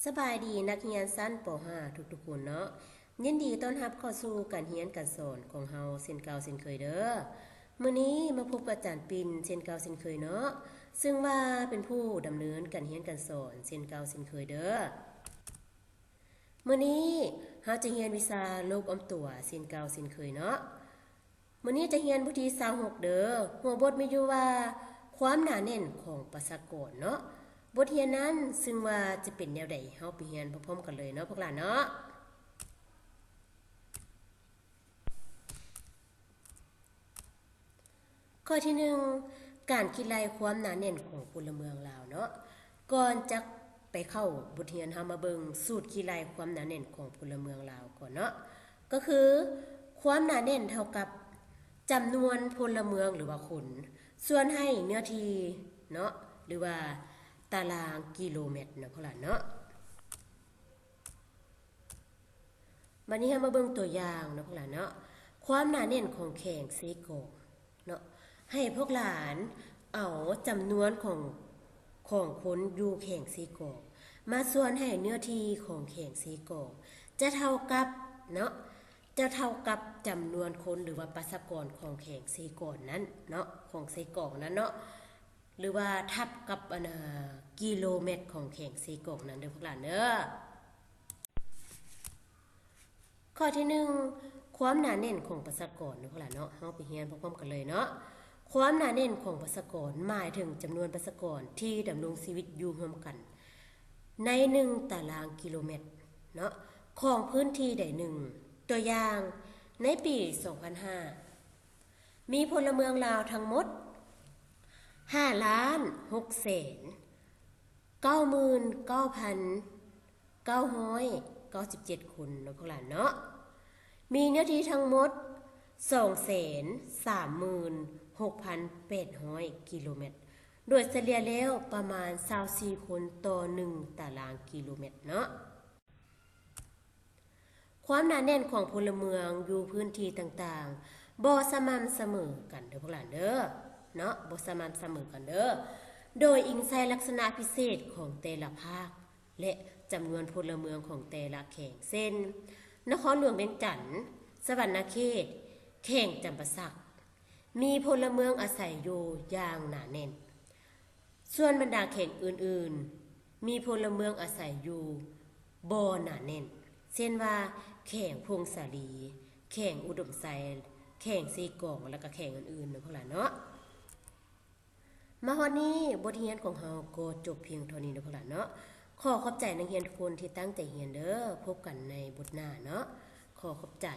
สบายดีนักเรียนชั้นป .5 ทุกๆคนเนาะยินดีต้อนรับเข้าสู่การเรียนการสอนของเฮาเช่นเก่าเช่นเคยเด้อมื้อนี้มาพบกับอาจารย์ปิ่นเช่นเก่าเช่นเคยเนาะซึ่งว่าเป็นผู้ดำเนินการเรียนการสอนเช่นเก่าเช่นเคยเด้อมื้อนี้เฮาจะเรียนวิชาโลกออมตัวเช่นเก่าเช่นเคยเนาะมื้อนี้จะเรียนบทที่26เด้อหัวบทมีอยู่ว่าความหนาแน่นของประชากรเนาะบทเรียนนั้นซึ่งว่าจะเป็นแนวใดเฮาไปเรียนพร้อมๆกันเลยเนาะพวกหลานเนาะข้อที่1การคิดไล่ความหนาแน่นของพลเมืองลาวเนาะก่อนจะไปเข้าบทเรียนเฮามาเบิ่งสูตรคิดไล่ความหนาแน่นของพลเมืองลาวก่อนเนาะก็คือความหนาแน่นเท่ากับจำนวนพลเมืองหรือว่าคนส่วนให้เนื้อที่เนาะหรือว่าตารางกิโลเมตรเนาะพวกหลานเนาะบัดนี้เฮามาเบิ่งตัวอย่างเนาะพวกหลานเนาะความหนาแน่นของแข่งเซโกเนาะให้พวกหลานเอาจำนวนของคนอยู่แข่งเซโกมาส่วนให้เนื้อที่ของแข่งเซโกจะเท่ากับเนาะจะเท่ากับจำนวนคนหรือว่าประชากรของแข่งเซโกนั้นเนาะของเซโกนั้นเนาะหรือว่าทับกับกิโลเมตรของแข่งเซโกนั้นเด้อพวกหลานเด้อข้อที่1ความหนาแน่นของประชากรเนาะพวกหลานเนาะเฮาไปเรียนพร้อมๆกันเลยเนาะความหนาแน่นของประชากรหมายถึงจำนวนประชากรที่ดำรงชีวิตอยู่ร่วมกันใน1ตารางกิโลเมตรเนาะของพื้นที่ใดหนึ่งตัวอย่างในปี2005มีพลเมืองลาวทั้งหมด5ล้าน6แสน99,997 คนเนาะพวกหลานเนาะมีเนื้อที่ทั้งหมด236,800 กิโลเมตรโดยเฉลี่ยแล้วประมาณ24คนต่อ1ตารางกิโลเมตรเนาะความหนาแน่นของพลเมืองอยู่พื้นที่ต่างๆบ่สม่ำเสมอกันเด้อพวกหลานเด้อเนาะบ่สม่ำเสมอกันเด้อโดยอิงใส่ลักษณะพิเศษของแต่ละภาคและจำนวนพลเมืองของแต่ละแข่งเช่นนครหลวงเวียงจันทน์สวรรณเขตแข่งจำปาสักมีพลเมืองอาศัยอยู่อย่างหนาแน่นส่วนบรรดาแข่งอื่นๆมีพลเมืองอาศัยอยู่บ่หนาแน่นเช่นว่าแข่งพงศาลีแข่งอุดมไซแข่งซีกองแล้วก็แข่งอื่นๆเนาะพวกหลานเนาะมาฮอดนี้บทเรียนของเฮาก็จบเพียงเท่านี้เนาะพวกหลานเนาะขอขอบใจนักเรียนทุกคนที่ตั้งใจเรียนเด้อพบกันในบทหน้าเนาะขอขอบใจ